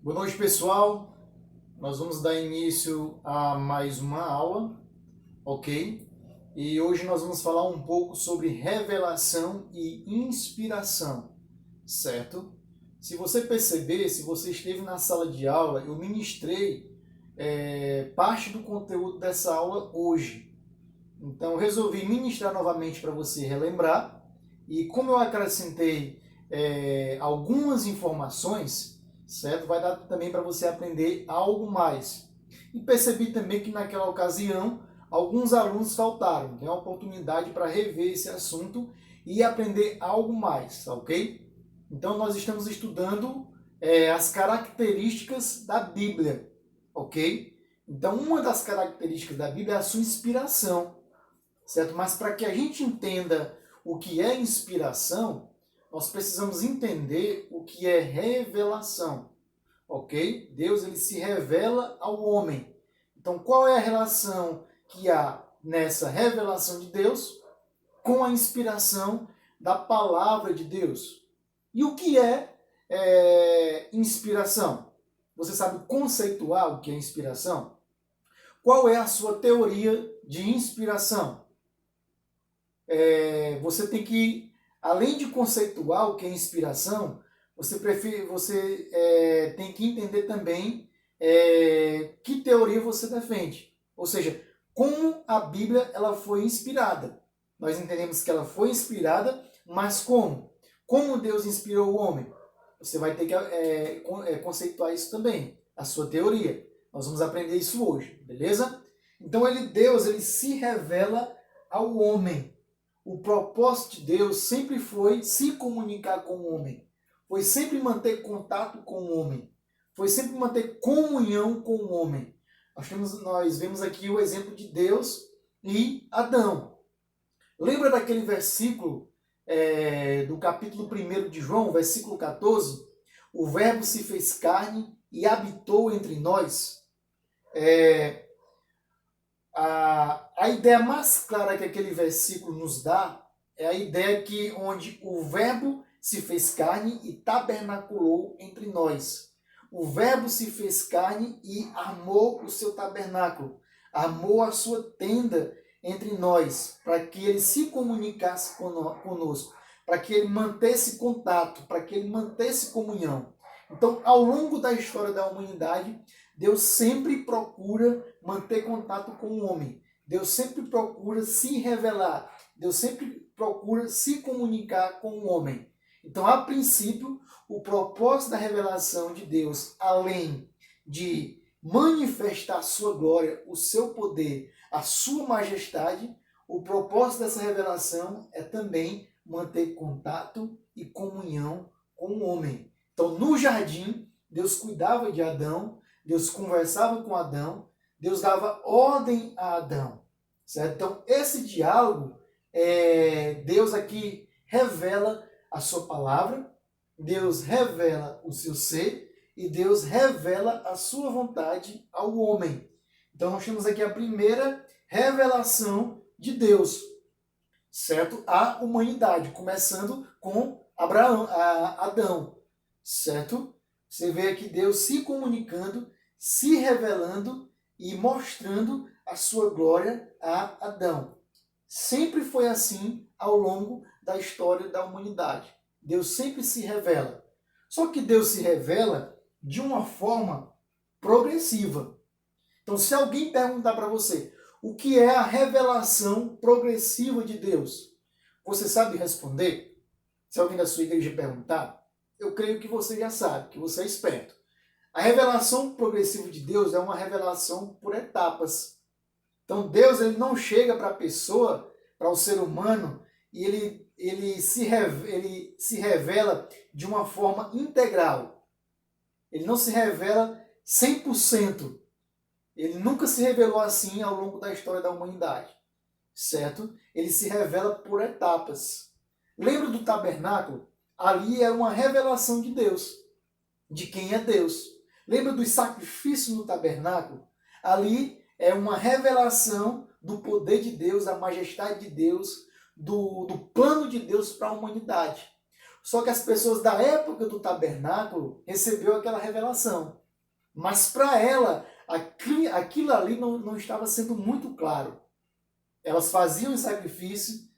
Boa noite, pessoal. Nós vamos dar início a mais uma aula, ok? E hoje nós vamos falar um pouco sobre revelação e inspiração, certo? Se você perceber, se você esteve na sala de aula, eu ministrei parte do conteúdo dessa aula hoje. Então, eu resolvi ministrar novamente para você relembrar. E como eu acrescentei algumas informações, certo? Vai dar também para você aprender algo mais. E percebi também que naquela ocasião alguns alunos faltaram. Tem a oportunidade para rever esse assunto e aprender algo mais, ok? Então nós estamos estudando as características da Bíblia, ok? Então uma das características da Bíblia é a sua inspiração, certo? Mas para que a gente entenda o que é inspiração, nós precisamos entender o que é revelação, ok? Deus ele se revela ao homem. Então, qual é a relação que há nessa revelação de Deus com a inspiração da palavra de Deus? E o que é inspiração? Você sabe conceituar o que é inspiração? Qual é a sua teoria de inspiração? Você tem que, além de conceituar o que é inspiração, você tem que entender também que teoria você defende. Ou seja, como a Bíblia ela foi inspirada. Nós entendemos que ela foi inspirada, mas como? Como Deus inspirou o homem? Você vai ter que conceituar isso também, a sua teoria. Nós vamos aprender isso hoje, beleza? Então Deus ele se revela ao homem. O propósito de Deus sempre foi se comunicar com o homem. Foi sempre manter contato com o homem. Foi sempre manter comunhão com o homem. Nós vemos aqui o exemplo de Deus e Adão. Lembra daquele versículo do capítulo 1 de João, versículo 14? O verbo se fez carne e habitou entre nós. A ideia mais clara que aquele versículo nos dá é a ideia que onde o verbo se fez carne e tabernaculou entre nós. O verbo se fez carne e armou o seu tabernáculo, armou a sua tenda entre nós, para que ele se comunicasse conosco, para que ele mantesse contato, para que ele mantesse comunhão. Então, ao longo da história da humanidade, Deus sempre procura manter contato com o homem. Deus sempre procura se revelar. Deus sempre procura se comunicar com o homem. Então, a princípio, o propósito da revelação de Deus, além de manifestar a sua glória, o seu poder, a sua majestade, o propósito dessa revelação é também manter contato e comunhão com o homem. Então, no jardim, Deus cuidava de Adão, Deus conversava com Adão, Deus dava ordem a Adão, certo? Então, esse diálogo, Deus aqui revela a sua palavra, Deus revela o seu ser e Deus revela a sua vontade ao homem. Então, nós temos aqui a primeira revelação de Deus, certo? À humanidade, começando com Adão, certo? Você vê aqui Deus se comunicando, se revelando e mostrando a sua glória a Adão. Sempre foi assim ao longo da história da humanidade. Deus sempre se revela. Só que Deus se revela de uma forma progressiva. Então, se alguém perguntar para você o que é a revelação progressiva de Deus, você sabe responder? Se alguém da sua igreja perguntar, eu creio que você já sabe, que você é esperto. A revelação progressiva de Deus é uma revelação por etapas. Então Deus ele não chega para a pessoa, para o ser humano, e ele se revela de uma forma integral. Ele não se revela 100%. Ele nunca se revelou assim ao longo da história da humanidade, certo? Ele se revela por etapas. Lembra do tabernáculo? Ali é uma revelação de Deus, de quem é Deus. Lembra dos sacrifícios no tabernáculo? Ali é uma revelação do poder de Deus, da majestade de Deus, do plano de Deus para a humanidade. Só que as pessoas da época do tabernáculo recebeu aquela revelação. Mas para ela, aquilo ali não estava sendo muito claro. Elas faziam o sacrifício,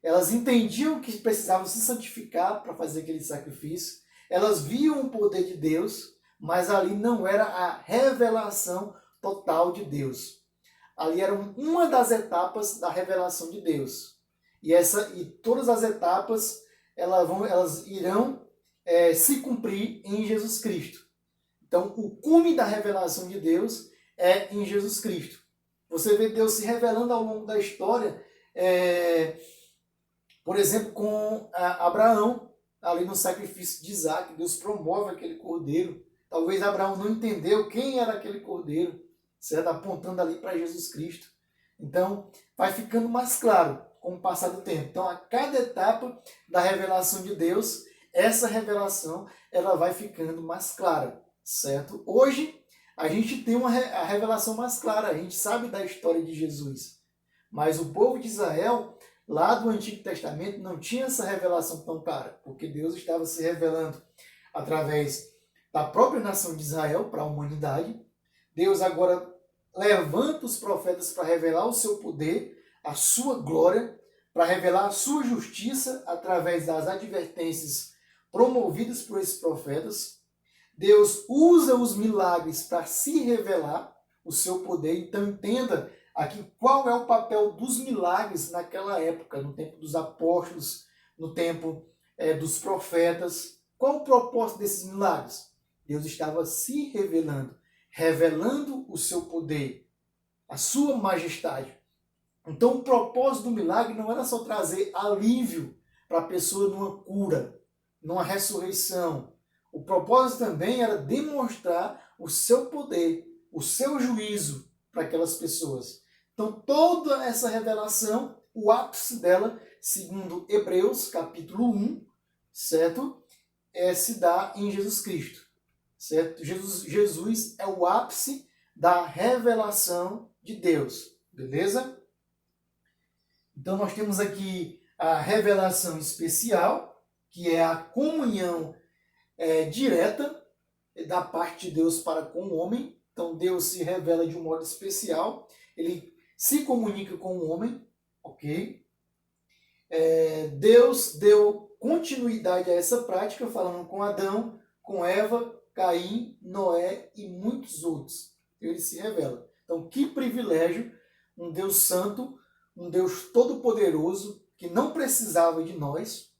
elas entendiam que precisavam se santificar para fazer aquele sacrifício, elas viam o poder de Deus, mas ali não era a revelação total de Deus. Ali era uma das etapas da revelação de Deus. E todas as etapas elas irão se cumprir em Jesus Cristo. Então, o cume da revelação de Deus é em Jesus Cristo. Você vê Deus se revelando ao longo da história, por exemplo, com Abraão, ali no sacrifício de Isaac. Deus promove aquele cordeiro. Talvez Abraão não entendeu quem era aquele cordeiro, certo? Apontando ali para Jesus Cristo. Então, vai ficando mais claro com o passar do tempo. Então, a cada etapa da revelação de Deus, essa revelação ela vai ficando mais clara, certo? Hoje, a gente tem a revelação mais clara, a gente sabe da história de Jesus. Mas o povo de Israel, lá do Antigo Testamento, não tinha essa revelação tão clara, porque Deus estava se revelando através da própria nação de Israel para a humanidade. Deus agora levanta os profetas para revelar o seu poder, a sua glória, para revelar a sua justiça através das advertências promovidas por esses profetas. Deus usa os milagres para se revelar o seu poder. Então entenda aqui qual é o papel dos milagres naquela época, no tempo dos apóstolos, no tempo dos profetas. Qual o propósito desses milagres? Deus estava se revelando o seu poder, a sua majestade. Então o propósito do milagre não era só trazer alívio para a pessoa numa cura, numa ressurreição. O propósito também era demonstrar o seu poder, o seu juízo para aquelas pessoas. Então toda essa revelação, o ápice dela, segundo Hebreus capítulo 1, certo? Se dá em Jesus Cristo, certo? Jesus é o ápice da revelação de Deus, beleza? Então nós temos aqui a revelação especial, que é a comunhão direta da parte de Deus para com o homem. Então Deus se revela de um modo especial, ele se comunica com o homem, ok? Deus deu continuidade a essa prática, falando com Adão, com Eva, Caim, Noé e muitos outros. Ele se revela. Então que privilégio, um Deus santo, um Deus todo-poderoso, que não precisava de nós,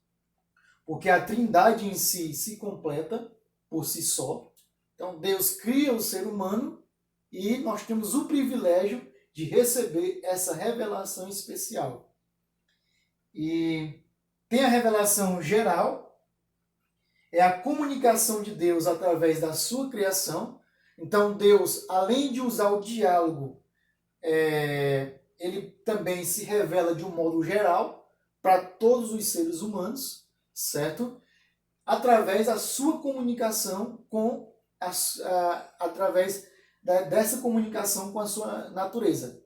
porque a Trindade em si se completa por si só. Então Deus cria o ser humano e nós temos o privilégio de receber essa revelação especial. E tem a revelação geral, é a comunicação de Deus através da sua criação. Então Deus, além de usar o diálogo, ele também se revela de um modo geral para todos os seres humanos, certo? Através da sua comunicação através dessa comunicação com a sua natureza,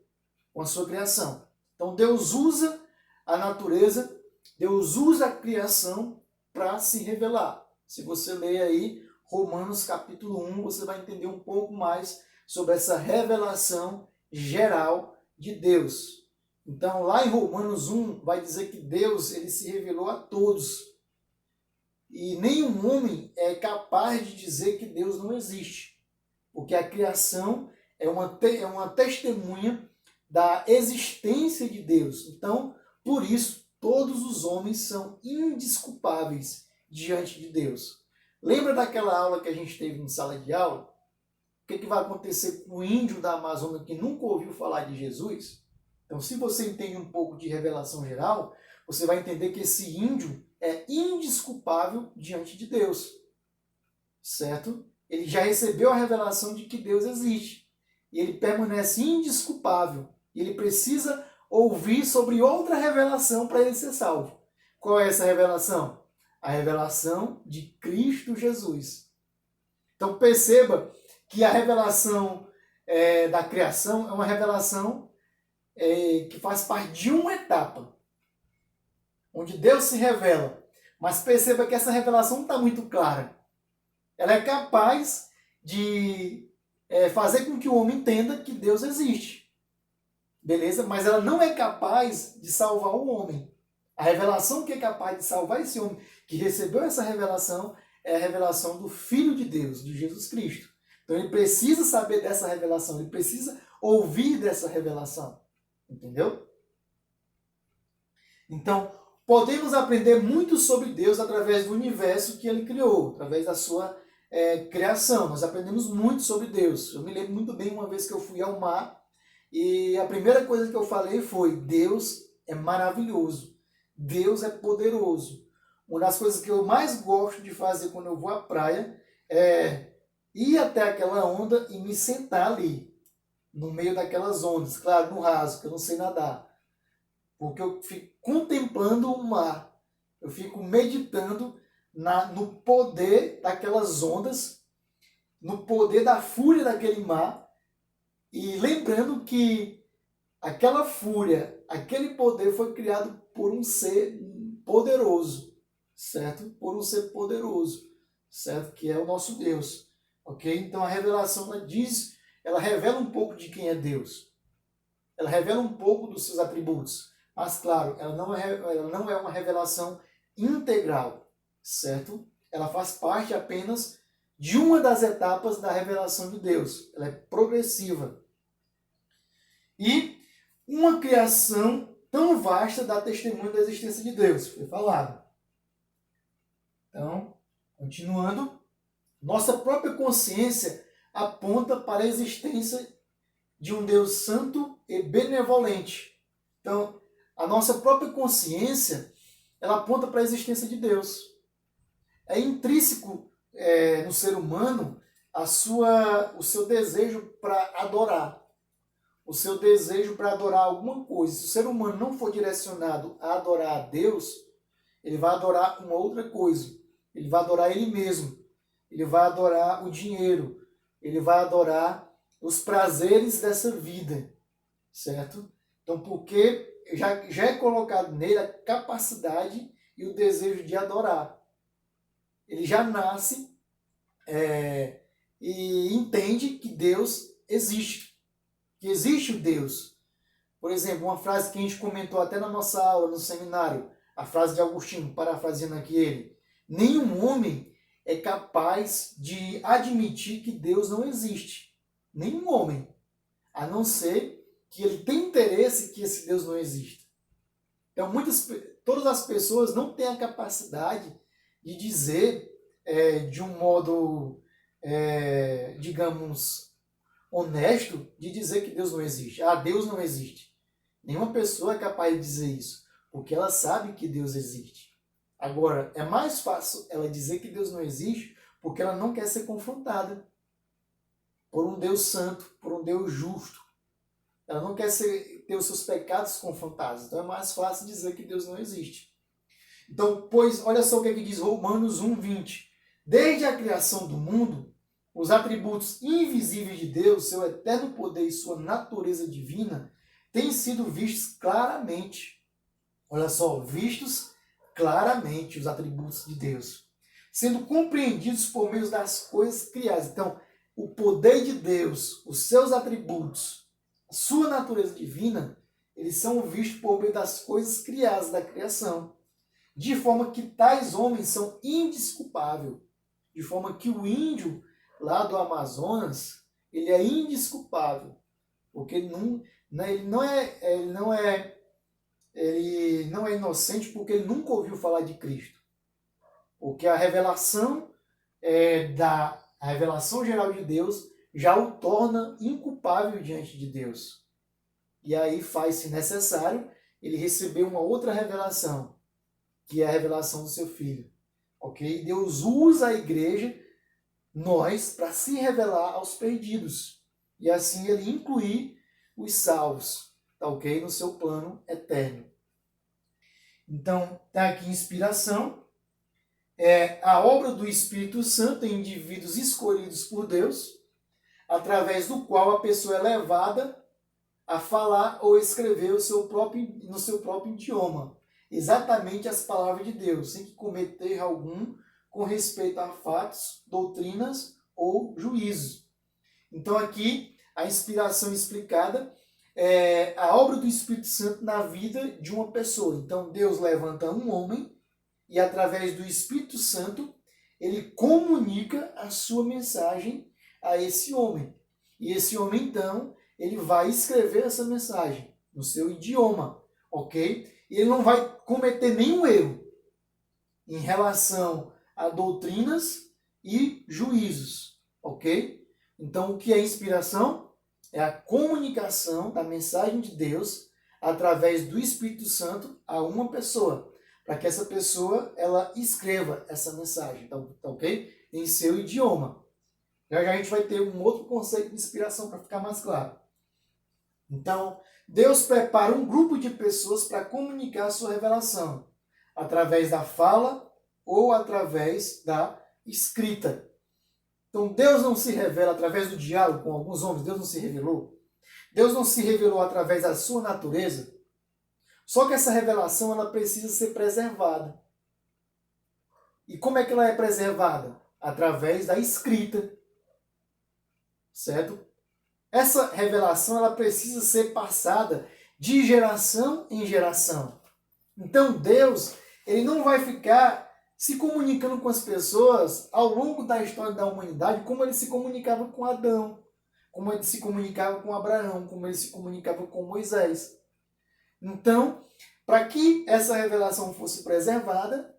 com a sua criação. Então Deus usa a natureza, Deus usa a criação para se revelar. Se você ler aí Romanos capítulo 1, você vai entender um pouco mais sobre essa revelação geral de Deus. Então, lá em Romanos 1, vai dizer que Deus ele se revelou a todos. E nenhum homem é capaz de dizer que Deus não existe. Porque a criação é uma testemunha da existência de Deus. Então, por isso, todos os homens são indesculpáveis diante de Deus. Lembra daquela aula que a gente teve em sala de aula? O que vai acontecer com o índio da Amazônia que nunca ouviu falar de Jesus? Então, se você entende um pouco de revelação geral, você vai entender que esse índio é indesculpável diante de Deus, certo? Ele já recebeu a revelação de que Deus existe. E ele permanece indesculpável. E ele precisa ouvir sobre outra revelação para ele ser salvo. Qual é essa revelação? A revelação de Cristo Jesus. Então perceba que a revelação da criação é uma revelação que faz parte de uma etapa, onde Deus se revela. Mas perceba que essa revelação não está muito clara. Ela é capaz de fazer com que o homem entenda que Deus existe. Beleza? Mas ela não é capaz de salvar o homem. A revelação que é capaz de salvar esse homem, que recebeu essa revelação, é a revelação do Filho de Deus, de Jesus Cristo. Então ele precisa saber dessa revelação, ele precisa ouvir dessa revelação. Entendeu? Então, podemos aprender muito sobre Deus através do universo que ele criou, através da sua criação. Nós aprendemos muito sobre Deus. Eu me lembro muito bem uma vez que eu fui ao mar e a primeira coisa que eu falei foi: Deus é maravilhoso, Deus é poderoso. Uma das coisas que eu mais gosto de fazer quando eu vou à praia é ir até aquela onda e me sentar ali, no meio daquelas ondas, claro, no raso, que eu não sei nadar. Porque eu fico contemplando o mar, eu fico meditando no poder daquelas ondas, no poder da fúria daquele mar, e lembrando que aquela fúria, aquele poder foi criado por um ser poderoso, certo? Por um ser poderoso, certo? Que é o nosso Deus, ok? Então a revelação ela revela um pouco de quem é Deus, ela revela um pouco dos seus atributos, mas claro, ela não é uma revelação integral, certo? Ela faz parte apenas de uma das etapas da revelação de Deus. Ela é progressiva. E uma criação tão vasta dá testemunho da existência de Deus, foi falado. Então, continuando, nossa própria consciência aponta para a existência de um Deus santo e benevolente. Então, a nossa própria consciência, ela aponta para a existência de Deus. É intrínseco no ser humano o seu desejo para adorar. O seu desejo para adorar alguma coisa. Se o ser humano não for direcionado a adorar a Deus, ele vai adorar uma outra coisa. Ele vai adorar ele mesmo. Ele vai adorar o dinheiro. Ele vai adorar os prazeres dessa vida. Certo? Então, porque já é colocado nele a capacidade e o desejo de adorar. Ele já nasce e entende que Deus existe. Que existe o Deus. Por exemplo, uma frase que a gente comentou até na nossa aula, no seminário, a frase de Agostinho, parafraseando aqui ele: nenhum homem é capaz de admitir que Deus não existe. Nenhum homem. A não ser que ele tenha interesse que esse Deus não exista. Então, todas as pessoas não têm a capacidade de dizer de um modo, digamos, honesto, de dizer que Deus não existe. Ah, Deus não existe. Nenhuma pessoa é capaz de dizer isso, porque ela sabe que Deus existe. Agora, é mais fácil ela dizer que Deus não existe porque ela não quer ser confrontada por um Deus santo, por um Deus justo. Ela não quer ter os seus pecados confrontados. Então é mais fácil dizer que Deus não existe. Então, pois, olha só o que é que diz Romanos 1:20. Desde a criação do mundo, os atributos invisíveis de Deus, seu eterno poder e sua natureza divina, têm sido vistos claramente. Olha só, vistos claramente os atributos de Deus, sendo compreendidos por meio das coisas criadas. Então, o poder de Deus, os seus atributos, a sua natureza divina, eles são vistos por meio das coisas criadas da criação, de forma que tais homens são indesculpáveis, de forma que o índio lá do Amazonas, ele é indesculpável, porque ele não é inocente porque ele nunca ouviu falar de Cristo. Porque a revelação a revelação geral de Deus já o torna inculpável diante de Deus. E aí faz-se necessário ele receber uma outra revelação, que é a revelação do seu Filho. Ok? Deus usa a igreja, nós, para se revelar aos perdidos. E assim ele incluir os salvos, tá ok? No seu plano eterno. Então, está aqui inspiração. A obra do Espírito Santo em indivíduos escolhidos por Deus, através do qual a pessoa é levada a falar ou escrever no seu próprio idioma. exatamente as palavras de Deus, sem que cometa erro algum com respeito a fatos, doutrinas ou juízos. Então aqui a inspiração explicada é a obra do Espírito Santo na vida de uma pessoa. Então Deus levanta um homem e através do Espírito Santo ele comunica a sua mensagem a esse homem. E esse homem então ele vai escrever essa mensagem no seu idioma, ok? E ele não vai cometer nenhum erro em relação a doutrinas e juízos, ok? Então, o que é inspiração? É a comunicação da mensagem de Deus através do Espírito Santo a uma pessoa, para que essa pessoa ela escreva essa mensagem, tá ok? Em seu idioma. Já já a gente vai ter um outro conceito de inspiração para ficar mais claro. Então, Deus prepara um grupo de pessoas para comunicar a sua revelação, através da fala ou através da escrita. Então, Deus não se revela através do diálogo com alguns homens, Deus não se revelou. Deus não se revelou através da sua natureza. Só que essa revelação ela precisa ser preservada. E como é que ela é preservada? Através da escrita. Certo? Essa revelação ela precisa ser passada de geração em geração. Então Deus ele não vai ficar se comunicando com as pessoas ao longo da história da humanidade como ele se comunicava com Adão, como ele se comunicava com Abraão, como ele se comunicava com Moisés. Então, para que essa revelação fosse preservada,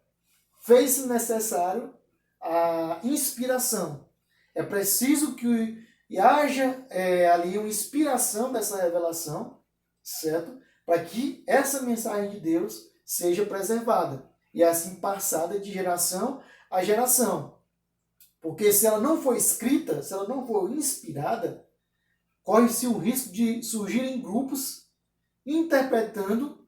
fez-se necessário a inspiração. É preciso que haja ali uma inspiração dessa revelação, certo? Para que essa mensagem de Deus seja preservada e assim passada de geração a geração. Porque se ela não for escrita, se ela não for inspirada, corre-se o risco de surgirem grupos interpretando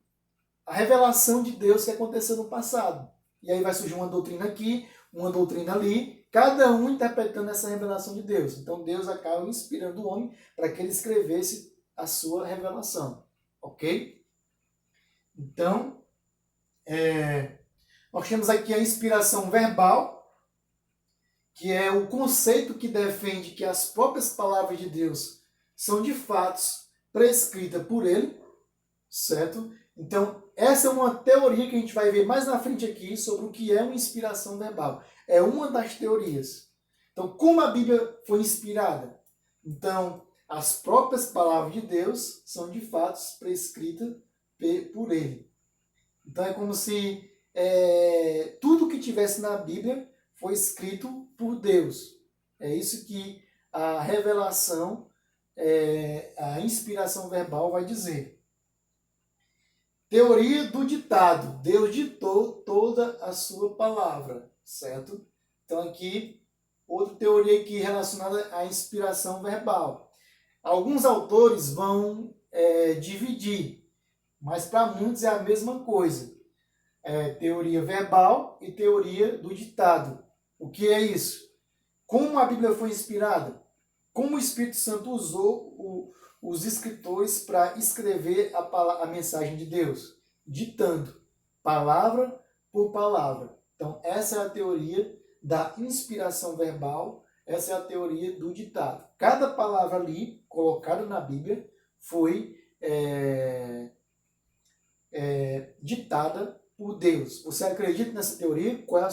a revelação de Deus que aconteceu no passado. E aí vai surgir uma doutrina aqui, uma doutrina ali, cada um interpretando essa revelação de Deus. Então Deus acaba inspirando o homem para que ele escrevesse a sua revelação. Ok? Então, nós temos aqui a inspiração verbal, que é o conceito que defende que as próprias palavras de Deus são de fato prescritas por ele, certo? Então, essa é uma teoria que a gente vai ver mais na frente aqui sobre o que é uma inspiração verbal. É uma das teorias. Então, como a Bíblia foi inspirada? Então, as próprias palavras de Deus são de fato prescritas por ele. Então, é como se tudo que tivesse na Bíblia foi escrito por Deus. É isso que a revelação, a inspiração verbal vai dizer. Teoria do ditado. Deus ditou toda a sua palavra, certo? Então aqui, outra teoria aqui relacionada à inspiração verbal. Alguns autores vão dividir, mas para muitos é a mesma coisa. Teoria verbal e teoria do ditado. O que é isso? Como a Bíblia foi inspirada? Como o Espírito Santo usou os escritores para escrever a mensagem de Deus? Ditando, palavra por palavra. Então, essa é a teoria da inspiração verbal, essa é a teoria do ditado. Cada palavra ali, colocada na Bíblia, foi ditada por Deus. Você acredita nessa teoria? Qual é a